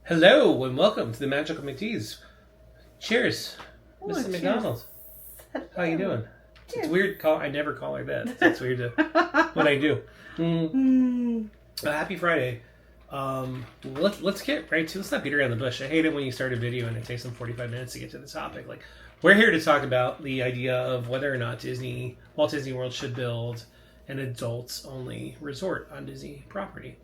Hello and welcome to the Magical McDs. Cheers, Oh, Mrs. cheers. McDonald. How you doing? Cheers. It's weird. I never call her that. It's weird when I do. Happy Friday. Let's get right to. Let's not beat around the bush. I hate it when you start a video and it takes them 45 minutes to get to the topic. Like, we're here to talk about the idea of whether or not Walt Disney World should build an adults-only resort on Disney property.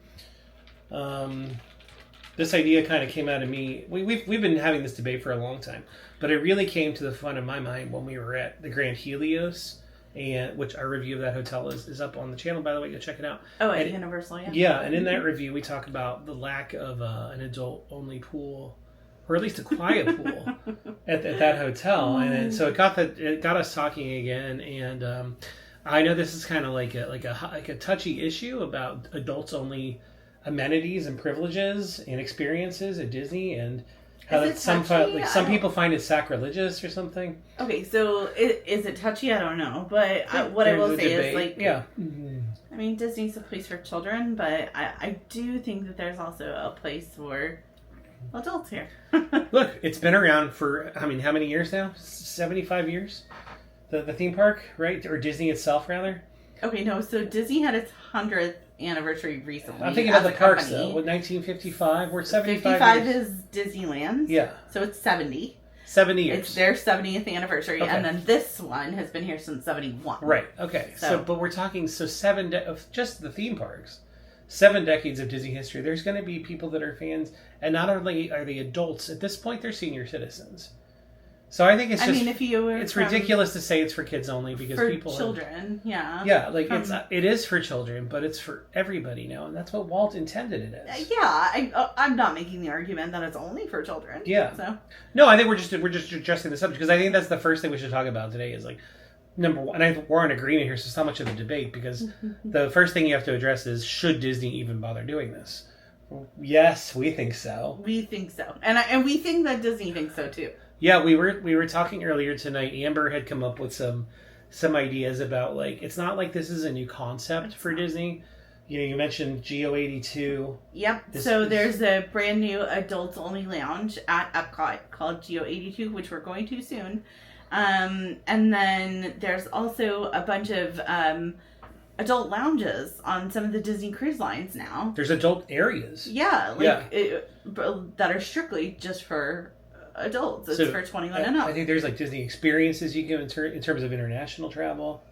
This idea kind of came out of me. We've been having this debate for a long time, but it really came to the front of my mind when we were at the Grand Helios, and which our review of that hotel is up on the channel, by the way. Go check it out. Oh, at Universal, yeah. Yeah, and in that review, we talk about the lack of an adult-only pool, or at least a quiet pool, at that hotel, and so it got us talking again. And I know this is kind of like a touchy issue about adults-only amenities and privileges and experiences at Disney, and how some people find it sacrilegious or something. Okay, so is it touchy? I don't know, but what I will say is, like, yeah. I mean, Disney's a place for children, but I do think that there's also a place for adults here. Look, it's been around for, I mean, how many years now? 75 years? The theme park, right? Or Disney itself, rather? Okay, no, so Disney had its 100th anniversary recently. I'm thinking about the parks, though. What, 1955? We're 75 55 years. is Disneyland's. Yeah. So it's 70. 70 years. It's their 70th anniversary, Okay. and then this one has been here since 71. Right, okay. So But we're talking, of just the theme parks. 7 decades of Disney history. There's going to be people that are fans, and not only are they adults, at this point they're senior citizens. So I think it's just, it's ridiculous to say it's for kids only, because for people children, yeah, like it is for children, but it's for everybody now, and that's what Walt intended it as. Yeah, I'm not making the argument that it's only for children. Yeah. So no, I think we're just addressing the subject, because I think that's the first thing we should talk about today is, like, number one, and we're in agreement here, so it's not much of a debate, because the first thing you have to address is, should Disney even bother doing this? Yes, we think so. We think so, and we think that Disney thinks so too. Yeah, we were talking earlier tonight. Amber had come up with some ideas about, like, it's not like this is a new concept for Disney. You know, you mentioned Geo 82. Yep. There's a brand new adults only lounge at Epcot called Geo 82, which we're going to soon. And then there's also a bunch of adult lounges on some of the Disney cruise lines now. There's adult areas. Yeah, that are strictly just for adults. It's for 21 and up. I think there's, like, Disney experiences you can in terms of international travel.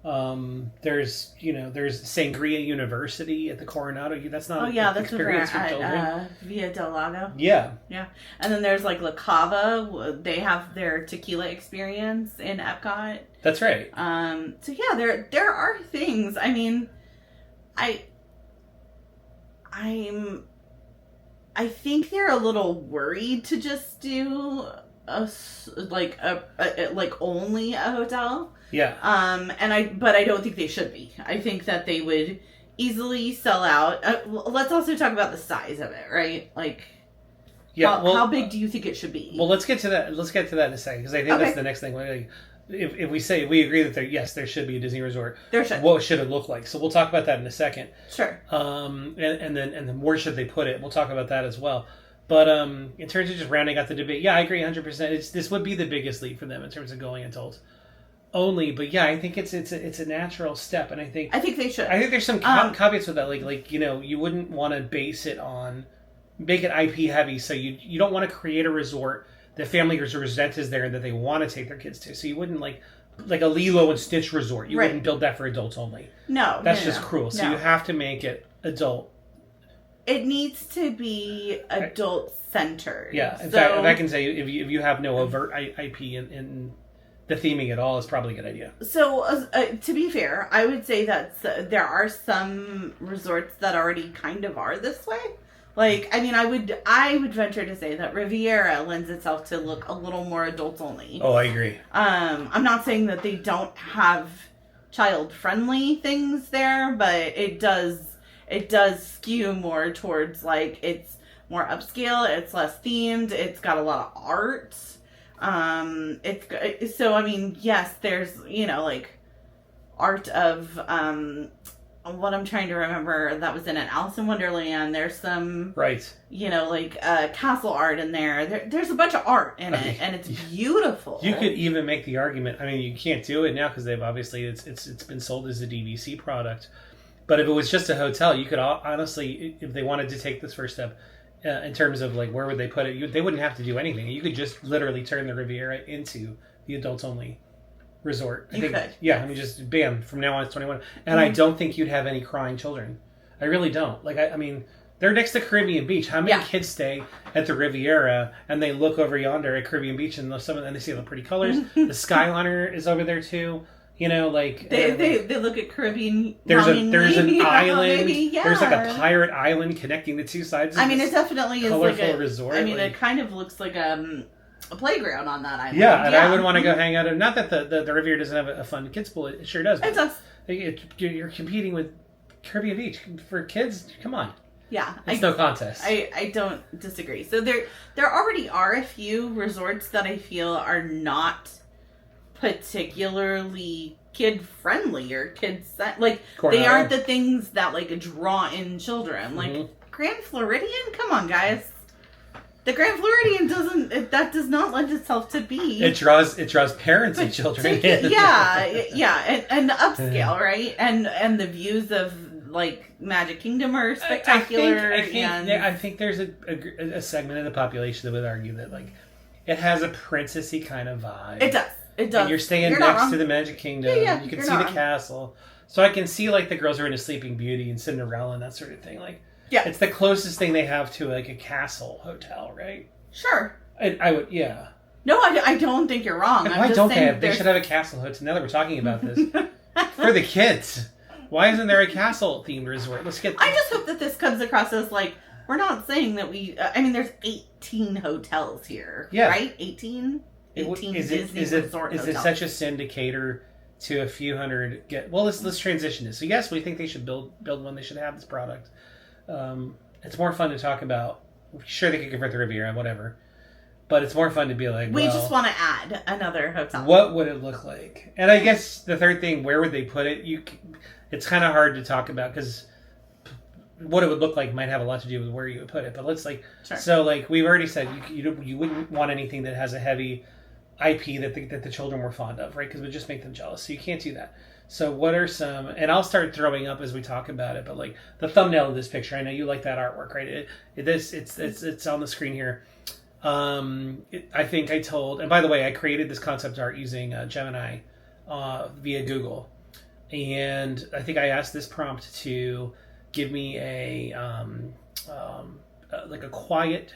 There's Sangria University at the Coronado. That's not that's experience for children. Via Del Lago. Yeah. And then there's, like, La Cava. They have their tequila experience in Epcot. That's right. So yeah, there are things. I mean, I think they're a little worried to just do only a hotel. Yeah. But I don't think they should be. I think that they would easily sell out. Let's also talk about the size of it, right? Like, how big do you think it should be? Well, let's get to that. Let's get to that in a second, because I think that's the next thing. Like, if we say we agree that there should be a Disney resort, there should. What should it look like? So we'll talk about that in a second. Sure. And then where should they put it? We'll talk about that as well. But in terms of just rounding out the debate, yeah, I agree 100%. This would be the biggest leap for them in terms of going adult only. But yeah, I think it's a natural step, and I think they should. I think there's some caveats with that, like you wouldn't want to make it IP heavy, so you don't want to create a resort that family resent is there and that they want to take their kids to. So you wouldn't like a Lilo and Stitch resort. You wouldn't build that for adults only. No, that's just cruel. So you have to make it adult. It needs to be adult centered. Yeah, in fact, if I can say, if you have no overt IP in the theming at all, it's probably a good idea. So to be fair, I would say that there are some resorts that already kind of are this way. Like, I mean, I would venture to say that Riviera lends itself to look a little more adults only. Oh, I agree. I'm not saying that they don't have child-friendly things there, but it does skew more towards, like, it's more upscale, it's less themed, it's got a lot of art. So I mean, yes, there's, like, art of what I'm trying to remember that was in an Alice in Wonderland. There's some, right, like castle art in there. There's a bunch of art in it, and it's beautiful. You could even make the argument. I mean, you can't do it now because they've obviously it's been sold as a DVC product. But if it was just a hotel, you could honestly, if they wanted to take this first step, in terms of like where would they put it, they wouldn't have to do anything. You could just literally turn the Riviera into the adults only resort. I think, yeah, I mean, just bam, from now on it's 21. And I don't think you'd have any crying children. I really don't. Like, I mean, they're next to Caribbean Beach. How many kids stay at the Riviera and they look over yonder at Caribbean Beach and they see the pretty colors? The Skyliner is over there too. Like they look at Caribbean. There's an island. Maybe, yeah. There's like a pirate island connecting the two sides. Of it definitely is like a resort. I mean, it kind of looks like a playground on that island. Yeah, and I would want to go hang out. Not that the Riviera doesn't have a fun kids pool. It sure does. It does. You're competing with Caribbean Beach for kids. Come on. Yeah, it's no contest. I don't disagree. So there already are a few resorts that I feel are not particularly kid friendly or kids like they aren't the things that like draw in children. Like Grand Floridian, come on guys. The Grand Floridian does not lend itself to be. It draws parents and children in. Yeah, and the upscale, right? And the views of like Magic Kingdom are spectacular. I think there's a segment of the population that would argue that like it has a princessy kind of vibe. It does. It does. And you're staying next to the Magic Kingdom. Yeah, you can see the castle. So I can see like the girls who are into Sleeping Beauty and Cinderella and that sort of thing. Like, yeah, it's the closest thing they have to like a castle hotel, right? Sure. I would, yeah. No, I don't think you're wrong. Why don't they have? They should have a castle hotel. Now that we're talking about this, for the kids. Why isn't there a castle themed resort? Let's get. I just hope that this comes across as like we're not saying that we. I mean, there's 18 hotels here. Yeah. Right. 18. 18 is it such a sin to cater to a few hundred? Let's transition this. So yes, we think they should build one. They should have this product. It's more fun to talk about. Sure, they could convert the Riviera, whatever. But it's more fun to be like, we just want to add another hotel. What would it look like? And I guess the third thing, where would they put it? It's kind of hard to talk about because what it would look like might have a lot to do with where you would put it. But let's so like we've already said, you wouldn't want anything that has a heavy IP that the children were fond of, right? Because it would just make them jealous. So you can't do that. So what are some? And I'll start throwing up as we talk about it. But like the thumbnail of this picture, I know you like that artwork, right? It's on the screen here. I think I told, and by the way, I created this concept art using Gemini via Google, and I think I asked this prompt to give me a like a quiet,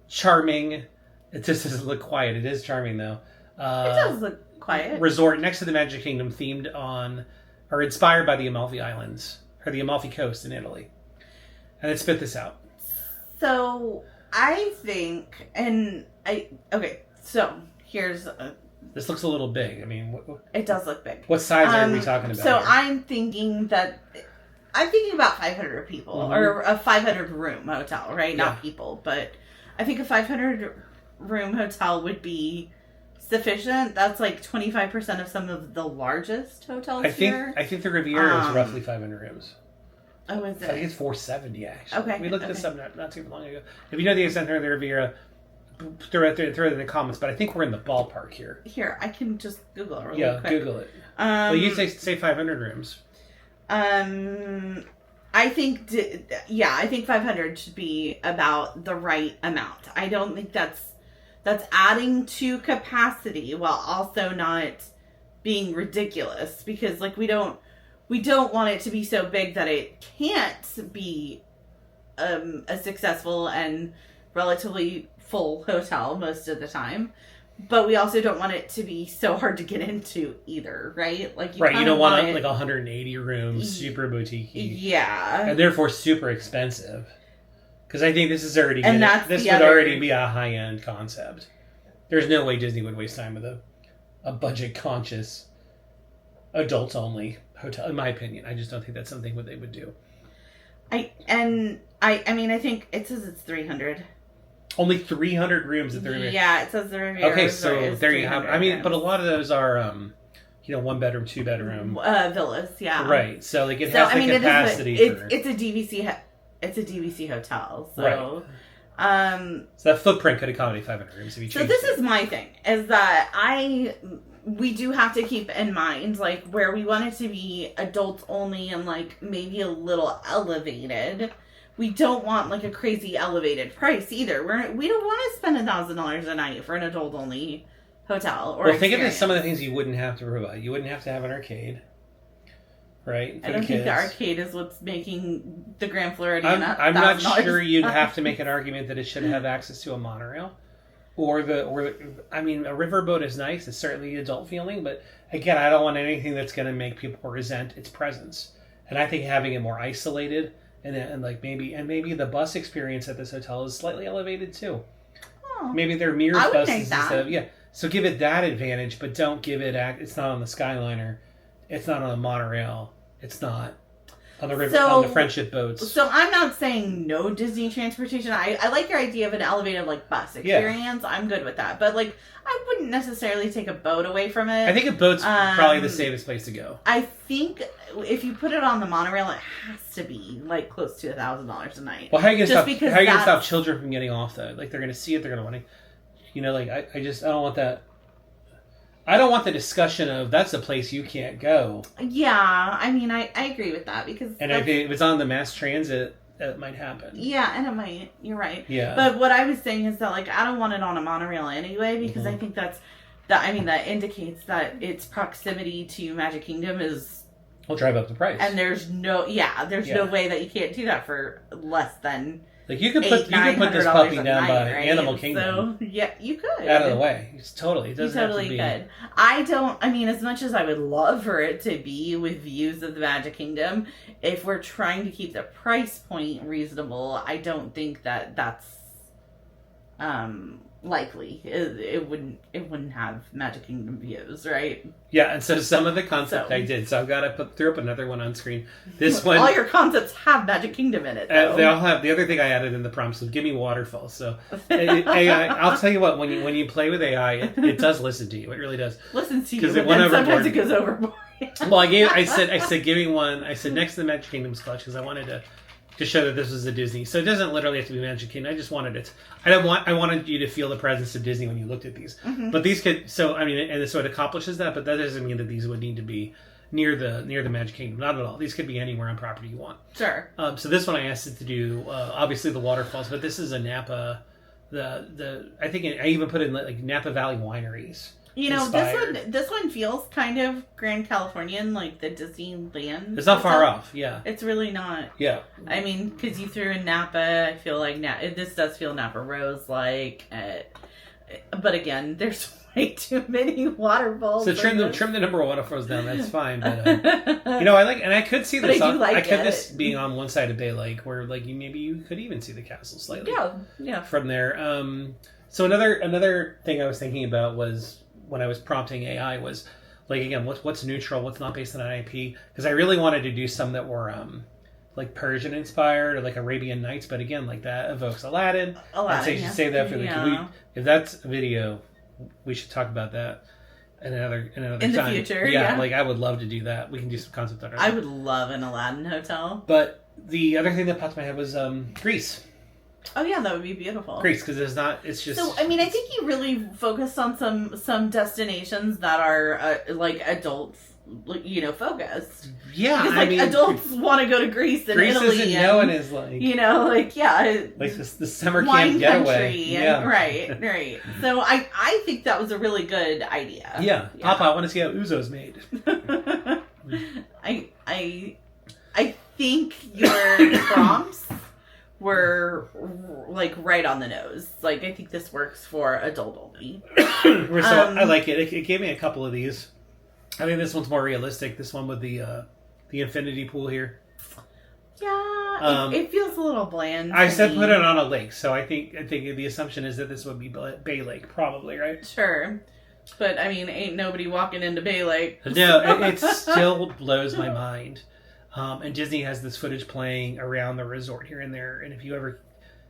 charming. It just doesn't look quiet. It is charming though. It does look quiet. Resort next to the Magic Kingdom, themed on or inspired by the Amalfi Islands or the Amalfi Coast in Italy, and it spit this out. So I think, so here's this looks a little big. I mean, it does look big. What size are we talking about? So here? I'm thinking about 500 people or a 500 room hotel, right? Yeah. Not people, but I think a 500 room hotel would be sufficient. That's like 25% of some of the largest hotels here. I think the Riviera is roughly 500 rooms. Oh, is it? I think it's 470 actually. Okay. We looked this up not too long ago. If you know the extent of the Riviera, throw it in the comments. But I think we're in the ballpark here. Here, I can just Google it really quick. Yeah, Google it. Well, you say 500 rooms. I think 500 should be about the right amount. I don't think that's adding to capacity while also not being ridiculous, because like we don't want it to be so big that it can't be a successful and relatively full hotel most of the time. But we also don't want it to be so hard to get into either, right? Like you don't want like 180 rooms, super boutique. Yeah. And therefore super expensive. Because I think this is already already be a high-end concept. There's no way Disney would waste time with a budget-conscious, adults-only hotel, in my opinion. I just don't think that's something they would do. I think it says it's 300. Only 300 rooms at the Riviera. Yeah, it says the Riviera. Okay, so there you have. I mean, but a lot of those are, 1 bedroom, 2 bedroom villas. Yeah, right. So like it has the capacity. It's a DVC. It's a DVC hotel. So. Right. So that footprint could accommodate 500 rooms if you choose. So this is my thing, is that we do have to keep in mind, like, where we want it to be adults only and, like, maybe a little elevated. We don't want, like, a crazy elevated price either. We don't want to spend $1,000 a night for an adult only hotel or think of some of the things you wouldn't have to provide. You wouldn't have to have an arcade. Right? I don't think the arcade is what's making the Grand Floridian I'm not sure you'd have to make an argument that it should have access to a monorail. Or I mean, a riverboat is nice. It's certainly adult feeling. But again, I don't want anything that's going to make people resent its presence. And I think having it more isolated and like maybe the bus experience at this hotel is slightly elevated too. Oh, maybe they're mirrored buses instead of, So give it that advantage, but don't give it, it's not on the Skyliner. It's not on the monorail. It's not on the river, on the friendship boats. So I'm not saying no Disney transportation. I like your idea of an elevated like bus experience. Yeah. I'm good with that. But like I wouldn't necessarily take a boat away from it. I think a boat's probably the safest place to go. I think if you put it on the monorail, it has to be like close to $1,000 a night. Well, how are you gonna stop children from getting off though? Like they're gonna see it, they're gonna want to, like I don't want that. I don't want the discussion of that's a place you can't go. Yeah, I mean, I agree with that because... And if it's on the mass transit, that might happen. Yeah, and it might. You're right. Yeah. But what I was saying is that, like, I don't want it on a monorail anyway because I think that indicates that its proximity to Magic Kingdom is... Will drive up the price. And there's no way that you can't do that for less than... Like you could put this puppy down by Animal Kingdom. So yeah, you could out of the way. It doesn't have to be. Could. I mean, as much as I would love for it to be with views of the Magic Kingdom, if we're trying to keep the price point reasonable, I don't think that that's likely. It wouldn't have Magic Kingdom views, right? Yeah, and so some of the concept I did. So I've got to throw up another one on screen. This one, all your concepts have Magic Kingdom in it. They all have. The other thing I added in the prompts was give me waterfalls. So AI, I'll tell you what, when you play with AI, it does listen to you. It really does. Listens to you, but then sometimes it goes overboard. Well, I said give me one. I said next to the Magic Kingdom's clutch because I wanted to show that this was a Disney. So it doesn't literally have to be Magic Kingdom. I just wanted it. I wanted you to feel the presence of Disney when you looked at these. Mm-hmm. But these could. So I mean, and so it accomplishes that. But that doesn't mean that these would need to be near the Magic Kingdom. Not at all. These could be anywhere on property you want. Sure. So this one I asked it to do obviously the waterfalls, but this is a Napa. I think I even put in like Napa Valley wineries. You know, this one feels kind of Grand Californian, like the Disneyland. It's not far off, yeah. It's really not. Yeah. I mean, because you threw in Napa, I feel like this does feel Napa Rose-like. But again, there's way too many waterfalls. So trim the number of waterfalls down, that's fine. But, I like, and I could see this. This being on one side of Bay Lake, where like you could even see the castle slightly. Yeah. From there. So another thing I was thinking about was, when I was prompting AI, was like, again, what's neutral, what's not based on an IP, because I really wanted to do some that were like Persian inspired or like Arabian Nights, but again, like that evokes Aladdin. I'd say you should save that for if that's a video, we should talk about that another in time. The future. Yeah, like I would love to do that. We can do some concept art. I would love an Aladdin hotel. But the other thing that popped in my head was Greece. Oh yeah, that would be beautiful. Greece, because it's just... So, I mean, I think you really focused on some destinations that are, like, adult, focused. Yeah, because, adults want to go to Greece and Italy. Greece isn't known as, like... like the summer camp getaway. Right. So, I think that was a really good idea. Yeah. Papa, I want to see how ouzo's made. I think your prompts were like right on the nose. Like I think this works for adult only. I like it. It gave me a couple of these. I think this one's more realistic. This one with the infinity pool here. Yeah, it feels a little bland. I said put it on a lake, so I think the assumption is that this would be Bay Lake, probably, right? Sure, but I mean, ain't nobody walking into Bay Lake. No, it still blows my mind. And Disney has this footage playing around the resort here and there. And if you ever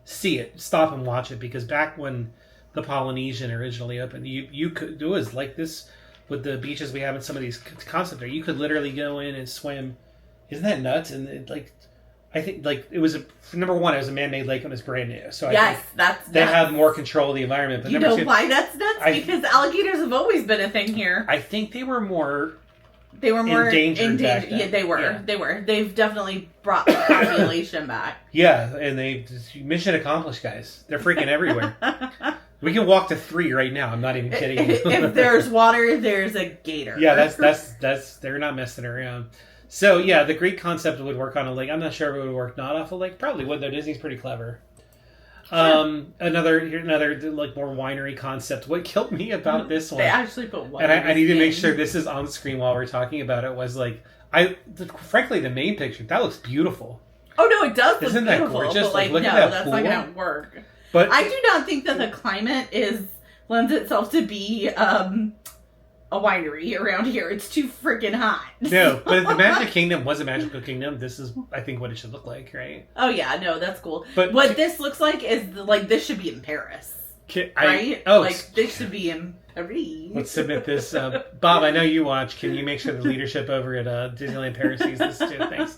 see it, stop and watch it. Because back when the Polynesian originally opened, you could, it was like this with the beaches we have in some of these concept areas. You could literally go in and swim. Isn't that nuts? And I think it was number one, it was a man-made lake and it's brand new. So I think that's they have more control of the environment. But you know why that's nuts? Because alligators have always been a thing here. I think they were more endangered. Yeah, they were. Yeah. They were. They've definitely brought the population back. Yeah, and mission accomplished, guys. They're freaking everywhere. We can walk to 3 right now. I'm not even kidding you. If there's water, there's a gator. Yeah, that's they're not messing around. So yeah, the Greek concept would work on a lake. I'm not sure if it would work not off a lake. Probably would though. Disney's pretty clever. Sure. Another like more winery concept. What killed me about this one? They actually put wine. And I need to make sure this is on screen while we're talking about it. Was frankly the main picture that looks beautiful. Oh no, it does. Isn't that gorgeous? But like, look no, at that that's pool. not gonna work. But I do not think that the climate lends itself to be a winery around here. It's too freaking hot. No, but if the Magic Kingdom was a magical kingdom, this is, I think, what it should look like, right? Oh yeah, no, that's cool. But what this looks like is this should be in Paris, right? This should be in Paris. Let's submit this, Bob. I know you watch. Can you make sure the leadership over at Disneyland Paris sees this too? Thanks.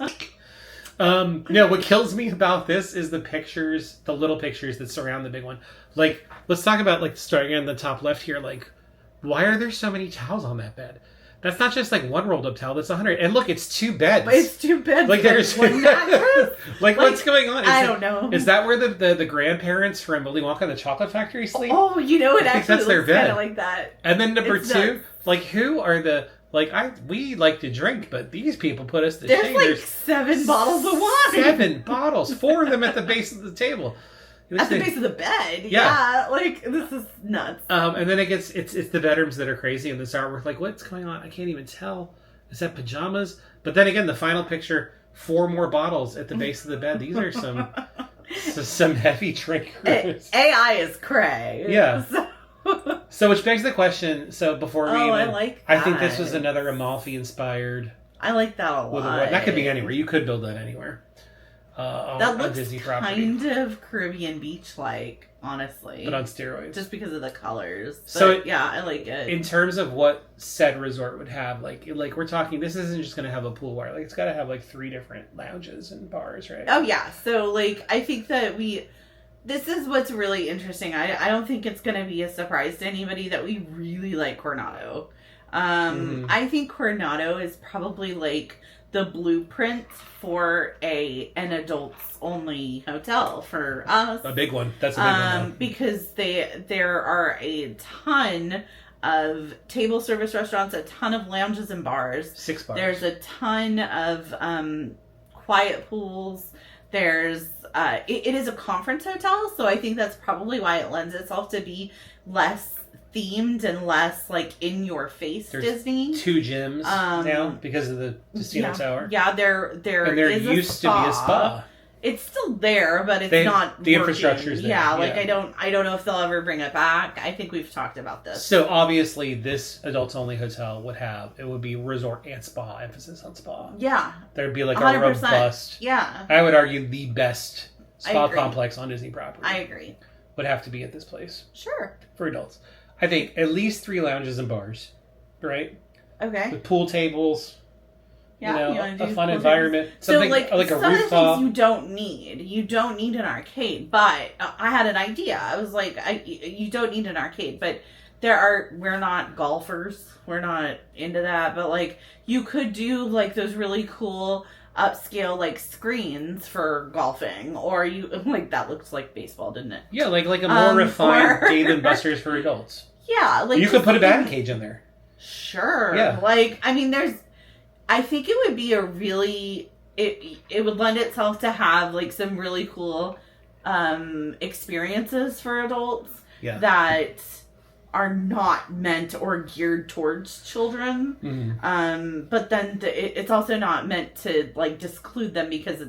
No, what kills me about this is the pictures, the little pictures that surround the big one. Like, let's talk about starting in the top left here. Like, why are there so many towels on that bed? That's not just one rolled up towel. That's 100. And look, it's 2 beds. But it's 2 beds. Like there's one mattress. What's going on? I don't know. Is that where the grandparents from Willy Wonka and the Chocolate Factory sleep? Oh, it actually that's their looks kind of like that. And then number 2, who are the we like to drink, but these people put us to shame. There's 7 bottles of wine. 7 bottles. 4 of them at the base of the table. At the base of the bed. Yeah. This is nuts. And then it's the bedrooms that are crazy in this artwork. What's going on? I can't even tell. Is that pajamas? But then again, the final picture, 4 more bottles at the base of the bed. These are some heavy drinkers. AI is cray. Yeah. So which begs the question, before we I like that. I think this was another Amalfi inspired. I like that a lot. That could be anywhere. You could build that anywhere. That looks Disney property. kind of Caribbean beach-like, honestly. But on steroids. Just because of the colors. But, so yeah, I like it. In terms of what said resort would have, we're talking, this isn't just going to have a pool bar. It's got to have 3 different lounges and bars, right? Oh, yeah. So, I think that this is what's really interesting. I don't think it's going to be a surprise to anybody that we really like Coronado. I think Coronado is probably the blueprint for an adults only hotel for us. A big one. That's a big one. Because there are a ton of table service restaurants, a ton of lounges and bars. 6 bars. There's a ton of quiet pools. There's it is a conference hotel, so I think that's probably why it lends itself to be less themed and less in your face Disney. 2 gyms now because of the casino tower. Yeah, there and there is used to be a spa. It's still there, but it's not the working. infrastructure's there. Yeah, I don't know if they'll ever bring it back. I think we've talked about this. So obviously this adults only hotel would be resort and spa, emphasis on spa. Yeah. There'd be a 100%. robust, yeah. I would argue the best spa complex on Disney property. I agree. Would have to be at this place. Sure. For adults. I think at least 3 lounges and bars, right? Okay. With pool tables. Yeah, a fun environment. Something so like a some rooftop. Of the things you don't need. You don't need an arcade. But I had an idea. I was you don't need an arcade. But we're not golfers. We're not into that. But you could do those really cool upscale screens for golfing, or you that looks like baseball, didn't it? Yeah, a more refined Dave & Buster's for adults. Yeah, you could put a batting cage in there. Sure. Yeah. I think it would be a really it would lend itself to have some really cool experiences for adults that are not meant or geared towards children. Mm-hmm. But then it's also not meant to disclude them because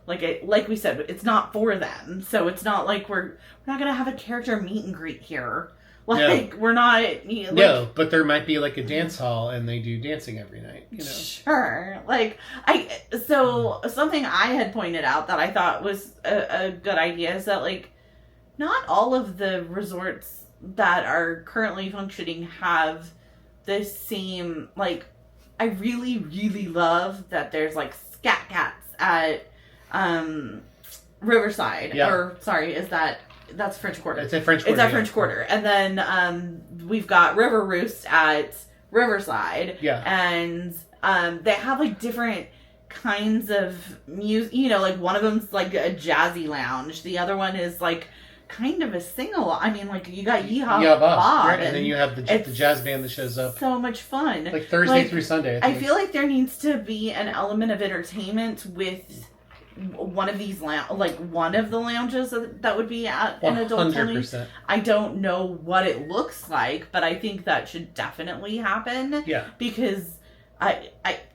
like we said, it's not for them. So it's not we're not gonna have a character meet and greet here. We're not... no, but there might be a dance hall and they do dancing every night, Sure. Something I had pointed out that I thought was a good idea is that, not all of the resorts that are currently functioning have the same, like, I really, really love that there's, like, Scat Cats at Riverside. Yeah. Or, sorry, that's French Quarter. It's at French Quarter. It's at French Quarter. And then we've got River Roost at Riverside. Yeah. And they have, like, different kinds of music. You know, like, one of them's, like, a jazzy lounge. The other one is, like, kind of a single. I mean, like, you got Yeehaw Bob. Right, and then you have the jazz band that shows up. So much fun. Like Thursday through Sunday. I feel like there needs to be an element of entertainment with one of these one of the lounges that would be at an adult only. I don't know what it looks like, but I think that should definitely happen. Yeah. Because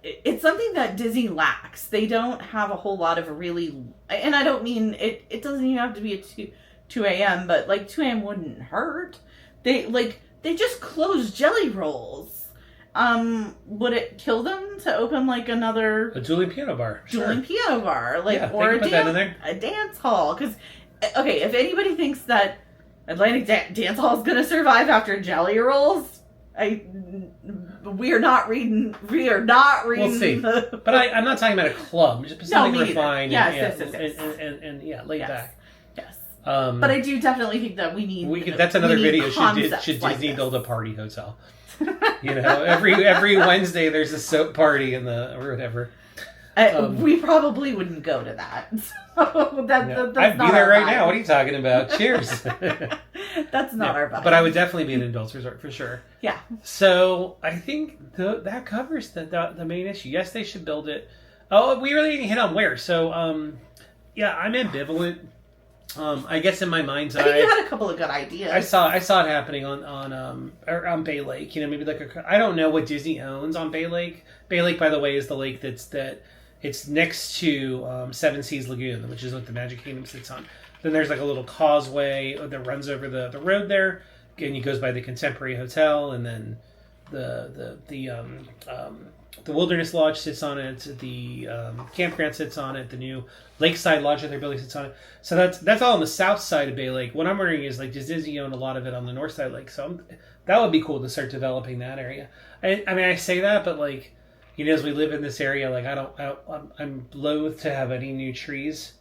it's something that Disney lacks. They don't have a whole lot of really, and I don't mean it doesn't even have to be a 2 a.m., but like 2 a.m. wouldn't hurt. They just closed Jelly Rolls. Would it kill them to open like a dueling piano bar? Dueling piano bar, or a dance hall? Because if anybody thinks that Atlantic Dance Hall is going to survive after Jelly Rolls, we are not reading. We'll see. But I'm not talking about a club. Just something refined. Yes. And laid back. Yes. But I do definitely think that we need. That's another video. Should like Disney build a party hotel? You know, every Wednesday there's a soap party or whatever. We probably wouldn't go to that. So that's I'd be there right now. What are you talking about? Cheers. That's not our vibe. But I would definitely be an adults resort for sure. Yeah. So I think that covers the main issue. Yes, they should build it. Oh, we really didn't hit on where. So I'm ambivalent. I guess in my mind's eye, I think you had a couple of good ideas. I saw it happening on Bay Lake. You know, maybe I don't know what Disney owns on Bay Lake. Bay Lake, by the way, is the lake it's next to Seven Seas Lagoon, which is what the Magic Kingdom sits on. Then there's like a little causeway that runs over the road there, and it goes by the Contemporary Hotel, and then the Wilderness Lodge sits on it. The campground sits on it. The new Lakeside Lodge that they're building sits on it. So that's all on the south side of Bay Lake. What I'm wondering is, like, does Disney own a lot of it on the north side lake? So that would be cool to start developing that area. I mean, I say that, but like, you know, as we live in this area, like I'm loath to have any new trees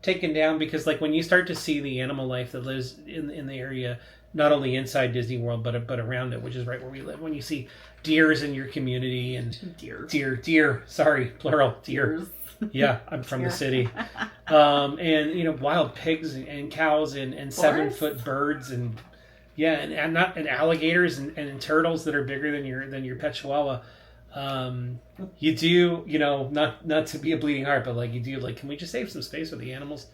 taken down, because like when you start to see the animal life that lives in the area, not only inside Disney World but around it, which is right where we live. When you see deers in your community and deer, sorry, plural, deer. Yeah, I'm from the city. And you know, wild pigs and cows and 7-foot birds and alligators and turtles that are bigger than your pet chihuahua. You do, you know, not to be a bleeding heart, but like you do, like, can we just save some space for the animals?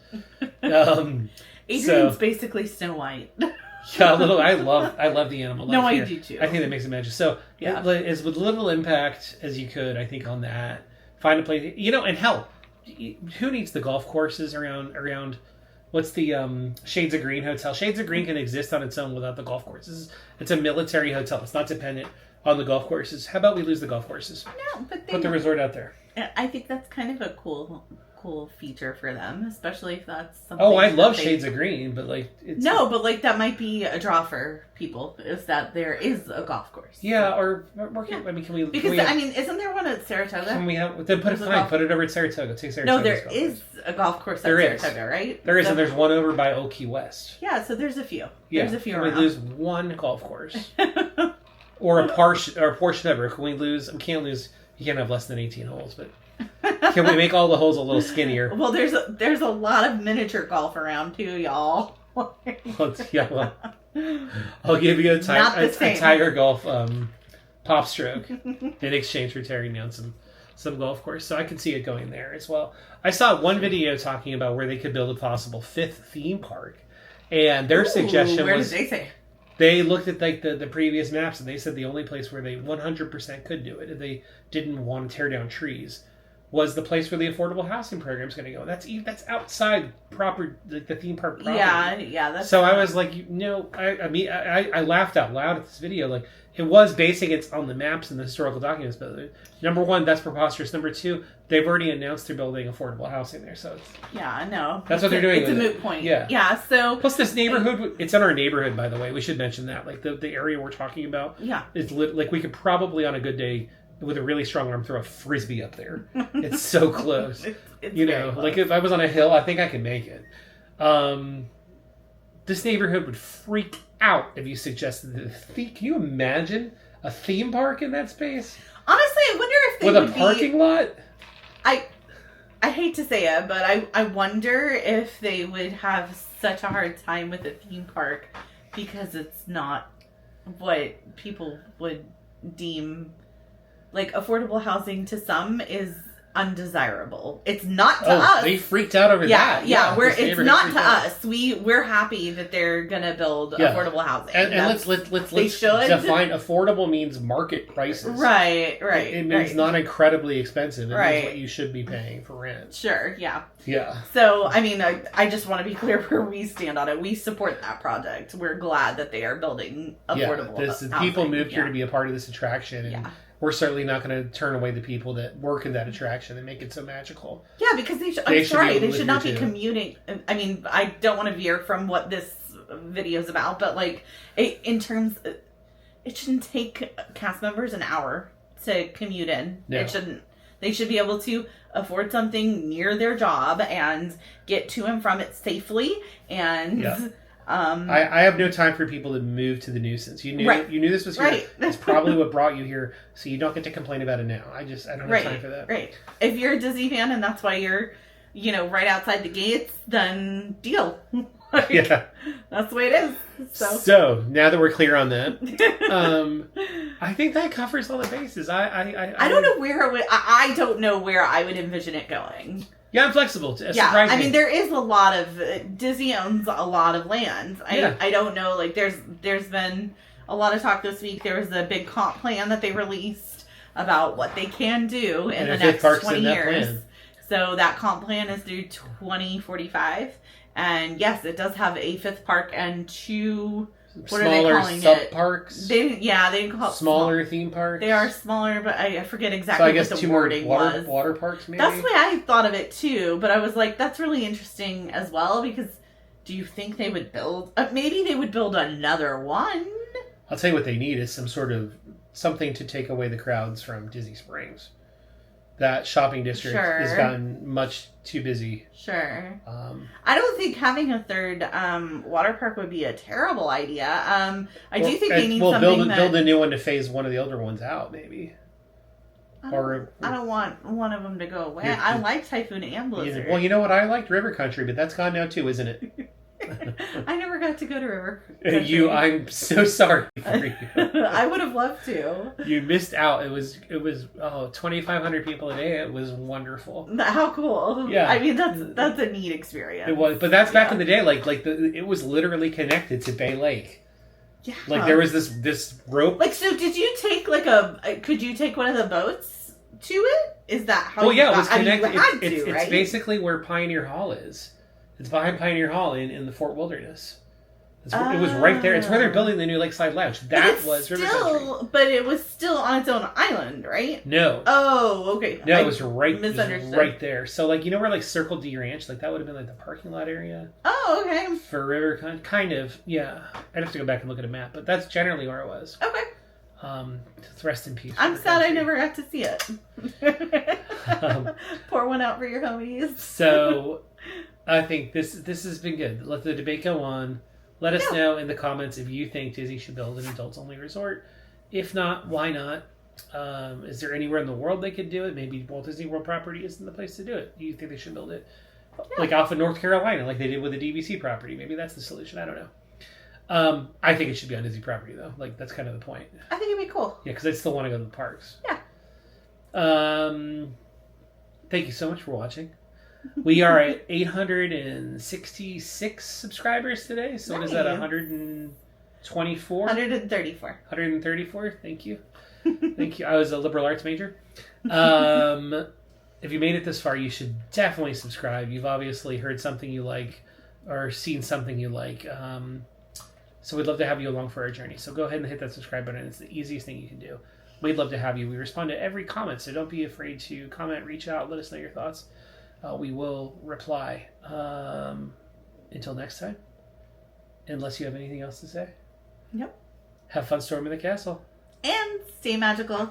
Adrian's basically Snow White. Yeah, a little. I love the animal life. No, here. I do too. I think that makes it magic. So yeah, as with little impact as you could, I think on that. Find a place, you know, and hell, who needs the golf courses around? What's the Shades of Green hotel? Shades of Green can exist on its own without the golf courses. It's a military hotel. It's not dependent on the golf courses. How about we lose the golf courses? No, but put the resort out there. I think that's kind of a cool feature for them, especially if that's something. Oh, I love Shades of Green, but like but like that might be a draw for people, is that there is a golf course. Yeah, or I mean, can we? Because isn't there one at Saratoga? Can we have? Then put it over at Saratoga. Take Saratoga. No, there is a golf course at Saratoga, right? There is, and there's one over by Old Key West. Yeah, so there's a few. Yeah, there's a few. Can around. we lose one golf course, or a portion of it? Can we lose? We can't lose. You can't have less than 18 holes, but. Can we make all the holes a little skinnier? Well, there's a lot of miniature golf around too, y'all. I'll give you a Tiger Golf pop stroke in exchange for tearing down some golf course. So I could see it going there as well. I saw one video talking about where they could build a possible 5th theme park, and their suggestion where was, did they say? They looked at like the previous maps, and they said the only place where they 100% could do it if they didn't want to tear down trees was the place where the affordable housing program is going to go. That's outside proper, like the theme park property. Yeah. That's so I was like, I laughed out loud at this video. Like, it was basing it on the maps and the historical documents. But number one, that's preposterous. Number two, they've already announced they're building affordable housing there. So that's what they're doing. It's a moot point. Yeah. So plus, this neighborhood, it's in our neighborhood, by the way. We should mention that. Like the area we're talking about. Yeah. Is like we could probably on a good day, with a really strong arm, throw a frisbee up there. It's so close. it's close. Like if I was on a hill, I think I could make it. This neighborhood would freak out if you suggested that. Can you imagine a theme park in that space? Honestly, I wonder if they with a parking lot. I hate to say it, but I wonder if they would have such a hard time with a theme park because it's not what people would deem. Like, affordable housing to some is undesirable. It's not to us. They freaked out over that. Yeah. It's not to us. We're happy that they're gonna build affordable housing. And let's define affordable means market prices. Right. It means not incredibly expensive. It means what you should be paying for rent. Sure. Yeah. Yeah. So I mean, I just want to be clear where we stand on it. We support that project. We're glad that they are building affordable housing. People moved here to be a part of this attraction. And we're certainly not going to turn away the people that work in that attraction and make it so magical. Yeah, because they should not be commuting. I mean, I don't want to veer from what this video is about, but like, it shouldn't take cast members an hour to commute in. No. It shouldn't. They should be able to afford something near their job and get to and from it safely. And I have no time for people to move to the nuisance. You knew this was here. Right. It's probably what brought you here, so you don't get to complain about it now. I don't have time for that. Right. If you're a Disney fan and that's why you're, right outside the gates, then deal. That's the way it is. So now that we're clear on that, I think that covers all the bases. I don't know where I don't know where I would envision it going. Yeah, I'm flexible. I mean, there is a lot of Disney owns a lot of land. I don't know. Like, there's been a lot of talk this week. There was a big comp plan that they released about what they can do in the next 20 years. So that comp plan is through 2045, and yes, it does have a fifth park and two. What are they calling it? Parks. They didn't call it smaller theme parks. They are smaller, but I forget exactly what the wording was. Water parks, maybe. That's the way I thought of it too. But I was like, that's really interesting as well, because do you think they would build? Maybe they would build another one. I'll tell you what they need is some sort of something to take away the crowds from Disney Springs. That shopping district has gotten much too busy. Sure. I don't think having a third water park would be a terrible idea. I do think they need something build a new one to phase one of the older ones out, maybe. I don't want one of them to go away. I like Typhoon and Blizzard. Well, you know what? I liked River Country, but that's gone now too, isn't it? I never got to go to River Country. I'm so sorry for you. I would have loved to. You missed out. It was 2,500 people a day. It was wonderful. How cool. Yeah. I mean, that's a neat experience. It was, but that's back in the day. It was literally connected to Bay Lake. Yeah. Like there was this rope. Like, so did you take could you take one of the boats to it? Is that how it was connected. It's right? Basically where Pioneer Hall is. It's behind Pioneer Hall in the Fort Wilderness. It was right there. It's where they're building the new Lakeside Lounge. That was River Country. But it was still on its own island, right? No. Oh, okay. No, it was right there. So, where Circle D Ranch, that would have been the parking lot area. Oh, okay. For River Country, kind of, yeah. I'd have to go back and look at a map, but that's generally where it was. Okay. Rest in peace. I'm sad I never got to see it. Pour one out for your homies. So, I think this has been good. Let the debate go on. Let us know in the comments if you think Disney should build an adults-only resort. If not, why not? Is there anywhere in the world they could do it? Maybe Walt Disney World property isn't the place to do it. Do you think they should build it? Off of North Carolina, like they did with the DVC property. Maybe that's the solution. I don't know. I think it should be on Disney property, though. That's kind of the point. I think it'd be cool. Yeah, because I still want to go to the parks. Yeah. Thank you so much for watching. We are at 866 subscribers today. So what is that, 124? 134. 134. Thank you. Thank you. I was a liberal arts major. if you made it this far, you should definitely subscribe. You've obviously heard something you like or seen something you like. So we'd love to have you along for our journey. So go ahead and hit that subscribe button. It's the easiest thing you can do. We'd love to have you. We respond to every comment, so don't be afraid to comment, reach out, let us know your thoughts. We will reply. Until next time, unless you have anything else to say. Yep. Have fun storming the castle. And stay magical.